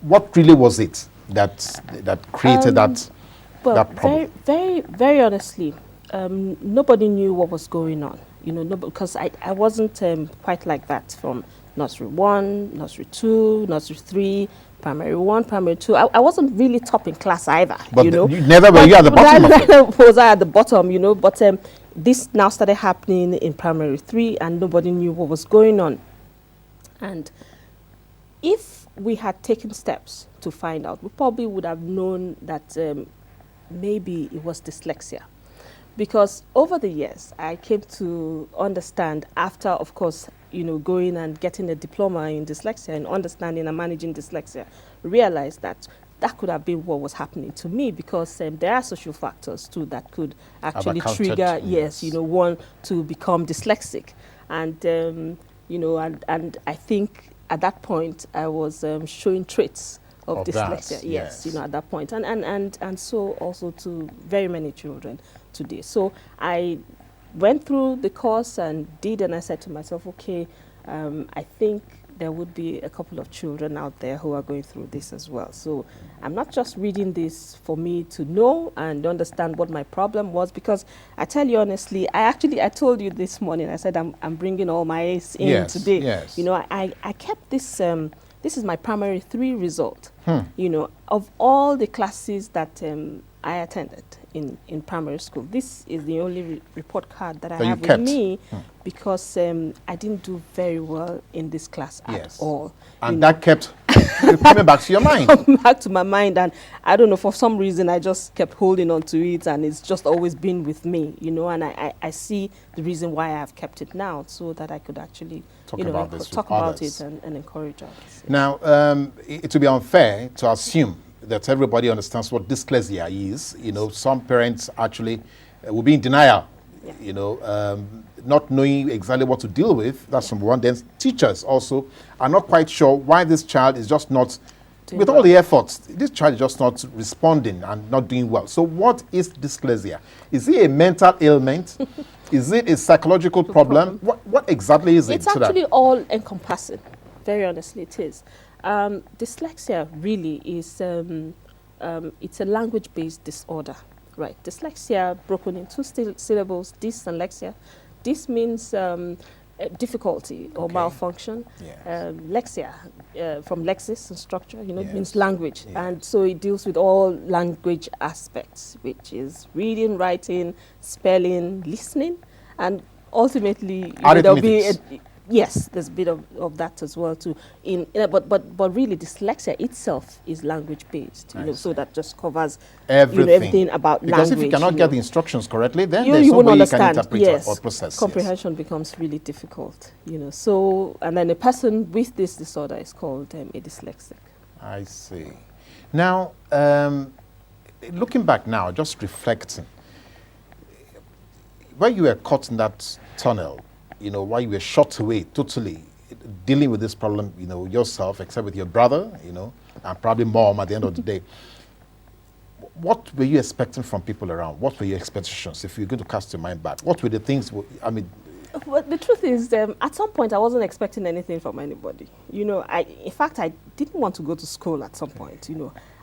what really was it that created that problem? Very honestly, nobody knew what was going on. Because I wasn't quite like that from nursery 1, nursery 2, nursery 3, primary 1, primary 2. I wasn't really top in class either, But never were you at the bottom of it. Was I at the bottom, but this now started happening in primary 3 and nobody knew what was going on. And if we had taken steps to find out, we probably would have known that maybe it was dyslexia. Because over the years, I came to understand after, of course, going and getting a diploma in dyslexia and understanding and managing dyslexia, realized that could have been what was happening to me, because there are social factors too that could actually trigger, one to become dyslexic. And, and I think at that point I was showing traits of dyslexia, yes, at that point. And so also to very many children today. So I went through the course and I said to myself, okay, I think there would be a couple of children out there who are going through this as well. So I'm not just reading this for me to know and understand what my problem was, because I tell you honestly, I told you this morning, I said I'm bringing all my A's in today. Yes. I kept this, this is my primary 3 result, of all the classes that I attended in primary school. This is the only report card that I have with me, because I didn't do very well in this class at all. And that kept coming back to your mind. Coming back to my mind, and I don't know, for some reason I just kept holding on to it, and it's just always been with me, and I see the reason why I've kept it now, so that I could actually talk about it and encourage others. Now, it would be unfair to assume that everybody understands what dyslexia is. Some parents actually will be in denial, not knowing exactly what to deal with. That's number one. Then teachers also are not quite sure why this child is just not, with all the efforts, this child is just not responding and not doing well. So what is dyslexia? Is it a mental ailment? Is it a psychological problem? What exactly is it? It's actually all encompassing. Very honestly, it is. Dyslexia really is, it's a language-based disorder, right? Dyslexia broken in 2 syllables, dys and lexia. Dys means difficulty or malfunction. Yes. Lexia, from lexis and structure, means language. Yes. And so it deals with all language aspects, which is reading, writing, spelling, listening, and ultimately there'll be yes, there's a bit of that as well too. But really, dyslexia itself is language based. So that just covers everything about language. Because if you cannot get the instructions correctly, then there's you no won't way understand. You can interpret or process. Comprehension becomes really difficult. So and then a person with this disorder is called a dyslexic. I see. Now, looking back now, just reflecting, when you were caught in that tunnel, while you were shot away totally, dealing with this problem, yourself, except with your brother, and probably mom at the end of the day, what were you expecting from people around? What were your expectations? If you're going to cast your mind back, what were the things, Well, the truth is, at some point, I wasn't expecting anything from anybody. In fact, I didn't want to go to school at some point,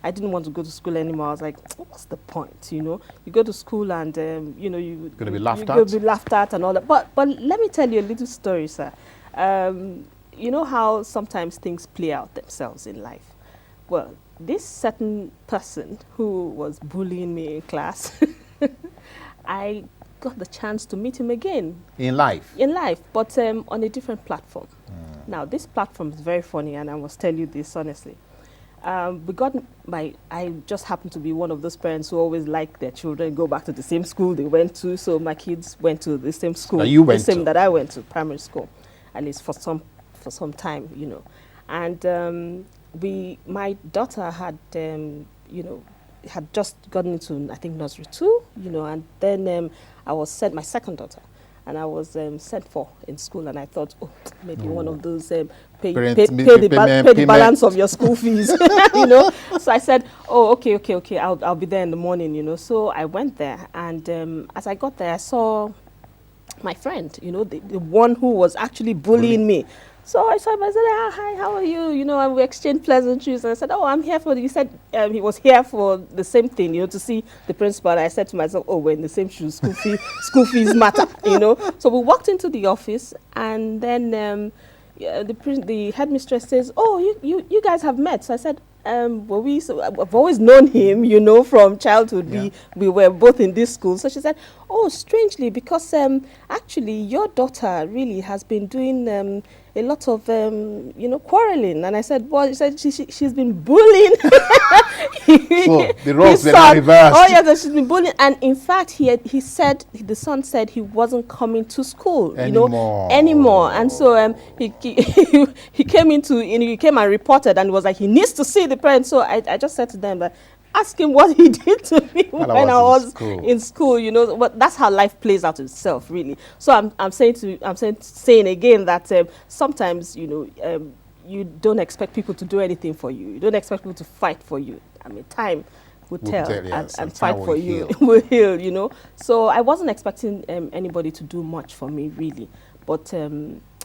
I didn't want to go to school anymore. I was like, what's the point, You go to school and, you're going to be laughed at and all that. But let me tell you a little story, sir. You know how sometimes things play out themselves in life? Well, this certain person who was bullying me in class, I got the chance to meet him again. In life? In life, but on a different platform. Now, this platform is very funny, and I must tell you this honestly. I just happened to be one of those parents who always like their children go back to the same school they went to, so my kids went to the same school, that I went to, primary school, at least for some time, And my daughter had, had just gotten into, I think, nursery 2, and then I was sent, my second daughter, and I was sent for in school, and I thought, maybe one of those pay the balance of your school fees, So I said, okay, I'll be there in the morning, So I went there, and as I got there, I saw my friend, the one who was actually bullying me. So I saw him, I said, hi, how are you? You know, and we exchanged pleasantries. And I said, oh, I'm here for, he said he was here for the same thing, you know, to see the principal. And I said to myself, oh, we're in the same shoes, school fees matter, you know. So we walked into the office, and then the headmistress says, oh, you guys have met. So I said, well, I've always known him, you know, from childhood. Yeah. We were both in this school. So she said, oh, strangely, because actually your daughter really has been doing a lot of, you know, quarreling. And I said, well, she said she's been bullying. So the roles were now reversed. Oh, yes, she's been bullying. And in fact, he said, the son said he wasn't coming to school, you know, anymore. And so he came he came and reported, and was like, he needs to see the parents. So I just said to them that, ask him what he did to me when I was in school, you know. But that's how life plays out itself, really. So I'm saying again that sometimes, you know, you don't expect people to do anything for you. You don't expect people to fight for you. I mean, time will tell, yes, and fight for you will heal, you know. So I wasn't expecting anybody to do much for me, really. But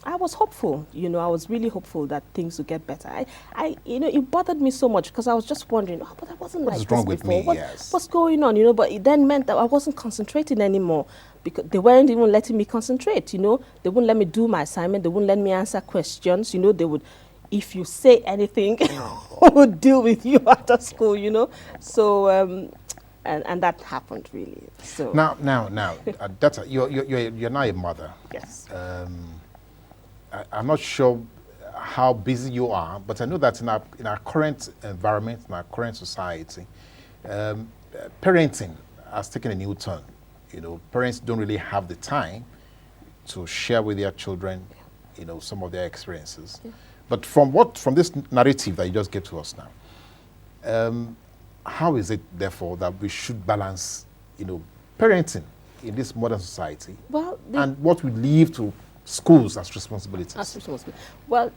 I was hopeful, you know. I was really hopeful that things would get better. You know, it bothered me so much because I was just wondering, oh, but I wasn't like this before. What's wrong with me? Yes. What's going on, you know? But it then meant that I wasn't concentrating anymore, because they weren't even letting me concentrate, you know. They wouldn't let me do my assignment. They wouldn't let me answer questions, you know. They would, if you say anything, would deal with you after school, you know. So and that happened, really. So now, you're now a mother. yes. I'm not sure how busy you are, but I know that in our current environment, in our current society, parenting has taken a new turn. You know, parents don't really have the time to share with their children, you know, some of their experiences. Yeah. But from this narrative that you just gave to us now, how is it, therefore, that we should balance, you know, parenting in this modern society, well, and what we leave to schools as responsibilities? Well,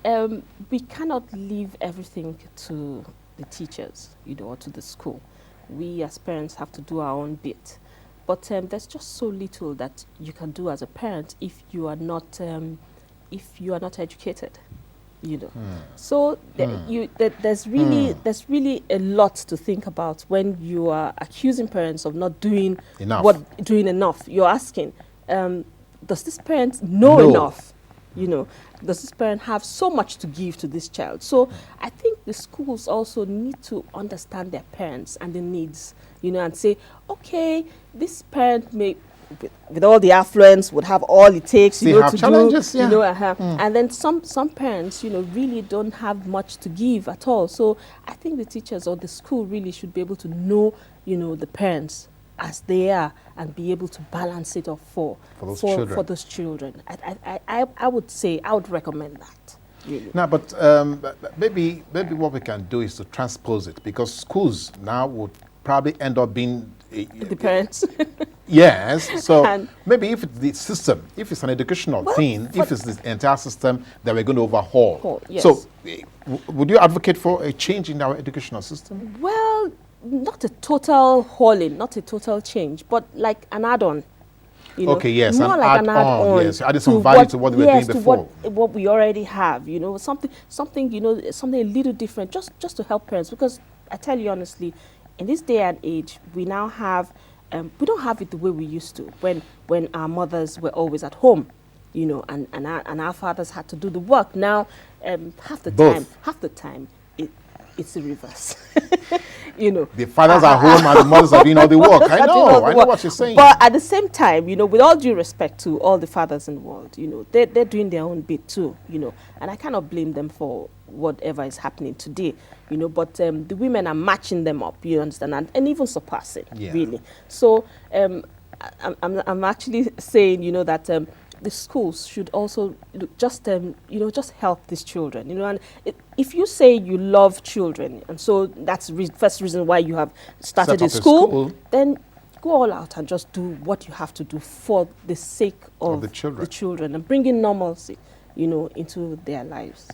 we cannot leave everything to the teachers, you know, or to the school. We as parents have to do our own bit. But there's just so little that you can do as a parent if you are not educated, you know. So there's really a lot to think about when you are accusing parents of not doing enough. You're asking, does this parent know enough? You know, does this parent have so much to give to this child? So I think the schools also need to understand their parents and their needs, you know, and say, okay, this parent may, with all the affluence, would have all it takes, you know, to challenges, do, you know, and then some parents, you know, really don't have much to give at all. So I think the teachers or the school really should be able to know, you know, the parents as they are, and be able to balance it off for those children. I would say, I would recommend that, really. Now, but maybe what we can do is to transpose it, because schools now would probably end up being the parents. Yes, so maybe if it's the system, if it's an educational thing, if it's the entire system that we're going to overhaul. Yes. So would you advocate for a change in our educational system? Well, not a total hauling, not a total change, but like an add-on. You know, okay, yes, more like an add-on. Yes, adding some value to what we were doing before. What we already have, you know, something, you know, something a little different, just to help parents. Because I tell you honestly, in this day and age, we now have, we don't have it the way we used to when our mothers were always at home, you know, and our fathers had to do the work. Now, half the time, it's the reverse. You know, the fathers are home and the mothers are doing all the work. I know what you're saying. But at the same time, you know, with all due respect to all the fathers in the world, you know, they're doing their own bit too, you know, and I cannot blame them for whatever is happening today, you know, but the women are matching them up, you understand, and even surpassing, really. So I'm actually saying, you know, that the schools should also just just help these children, you know. And if you say you love children, and so that's the first reason why you have started a school, then go all out and just do what you have to do for the sake of the children and bring in normalcy, you know, into their lives.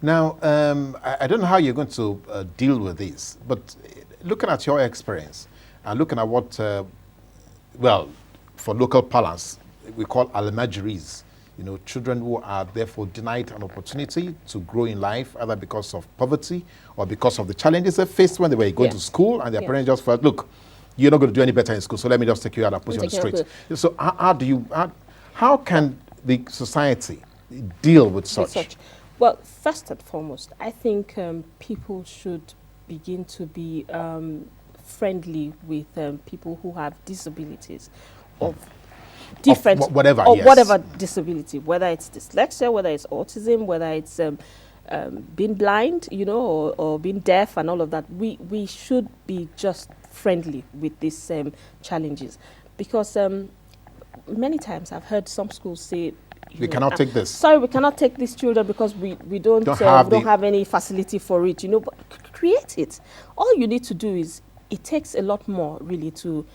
Now, I don't know how you're going to deal with this, but looking at your experience and looking at what, well, for local parlance, we call almajiris, You know, children who are therefore denied an opportunity to grow in life, either because of poverty or because of the challenges they faced when they were going to school, and their parents just felt, look, you're not going to do any better in school, so let me just take you out and put you on the street. So how can the society deal with such? Well, first and foremost, I think people should begin to be friendly with people who have disabilities of different whatever disability, whether it's dyslexia, whether it's autism, whether it's being blind, you know, or being deaf and all of that. We should be just friendly with these challenges, because many times I've heard some schools say, we cannot take this. Sorry, we cannot take these children because we don't have any facility for it, you know, but create it. All you need to do is, it takes a lot more really to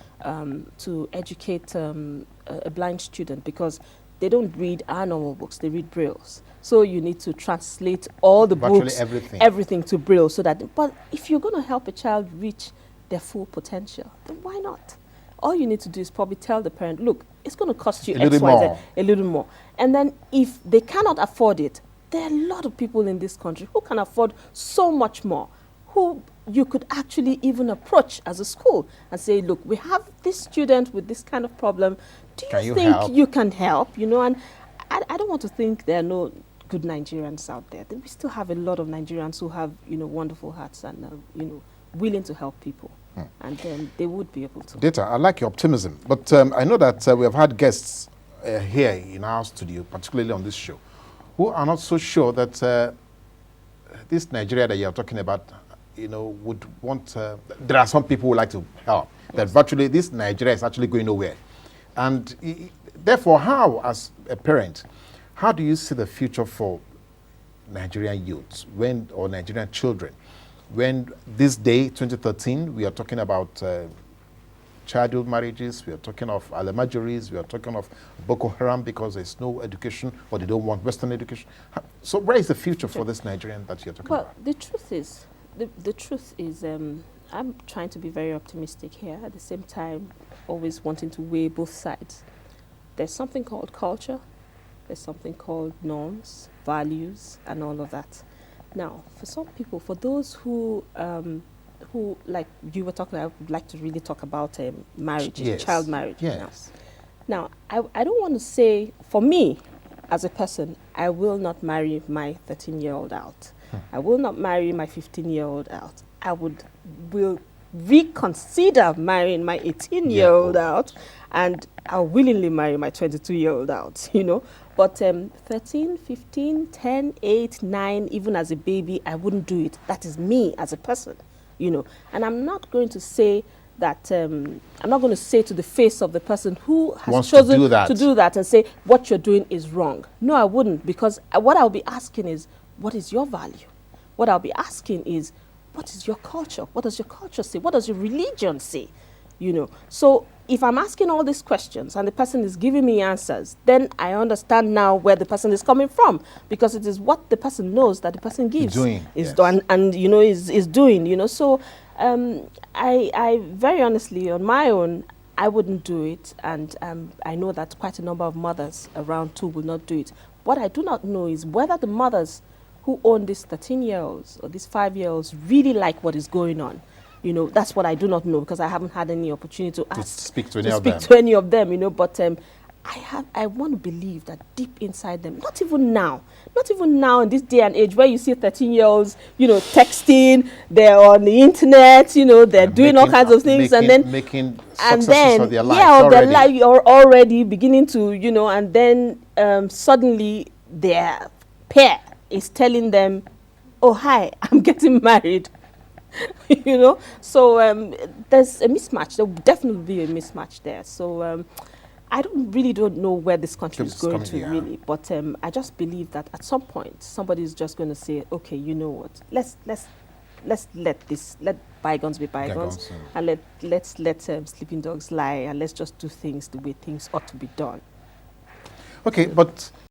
educate a blind student, because they don't read our normal books, they read Brailles. So you need to translate all the books, everything to Braille, so that, but if you're going to help a child reach their full potential, then why not? All you need to do is probably tell the parent, look, it's going to cost you X, Y, Z, a little more. And then if they cannot afford it, there are a lot of people in this country who can afford so much more, who you could actually even approach as a school and say, look, we have this student with this kind of problem. Do you think you can help? You know, and I don't want to think there are no good Nigerians out there. We still have a lot of Nigerians who have, you know, wonderful hearts and, you know, willing to help people. And they would be able to. Data, I like your optimism, but I know that we have had guests here in our studio, particularly on this show, who are not so sure that this Nigeria that you're talking about, you know, would want, there are some people who like to help, that virtually this Nigeria is actually going nowhere. And therefore, how, as a parent, how do you see the future for Nigerian youths or Nigerian children? When this day, 2013, we are talking about childhood marriages, we are talking of alamajuries, we are talking of Boko Haram because there's no education or they don't want Western education. So where is the future for this Nigerian that you're talking about? Well, the truth is, I'm trying to be very optimistic here, at the same time always wanting to weigh both sides. There's something called culture, there's something called norms, values, and all of that. Now, for some people, for those who like you were talking, I would like to really talk about marriage, child marriage. Yes. Now, I don't want to say, for me, as a person, I will not marry my 13-year-old out. I will not marry my 15-year-old out. I will reconsider marrying my 18-year-old out, and I'll willingly marry my 22-year-old out, you know. But 13, 15, 10, 8, 9, even as a baby, I wouldn't do it. That is me as a person, you know. And I'm not going to say that, I'm not going to say to the face of the person who has chosen to do that and say, what you're doing is wrong. No, I wouldn't, because what I'll be asking is, what is your value? What I'll be asking is, what is your culture? What does your culture say? What does your religion say? You know, so if I'm asking all these questions and the person is giving me answers, then I understand now where the person is coming from, because it is what the person knows that the person gives is done, and you know is doing. You know, so I very honestly, on my own, I wouldn't do it, and I know that quite a number of mothers around too will not do it. What I do not know is whether the mothers who own these 13-year-olds or these 5-year-olds really like what is going on. You know, that's what I do not know, because I haven't had any opportunity to speak to any of them, you know, but I want to believe that deep inside them, not even now in this day and age where you see 13-year-olds, you know, texting, they're on the internet, you know, they're doing all kinds of things, and then of their life you're already beginning to, you know, and then suddenly their peer is telling them, oh, hi, I'm getting married. You know, so there's a mismatch. There will definitely be a mismatch there. So I don't know where this country is going to really, but I just believe that at some point somebody is just going to say, okay, you know what? Let's let bygones be bygones, and let's let sleeping dogs lie, and let's just do things the way things ought to be done. Okay, but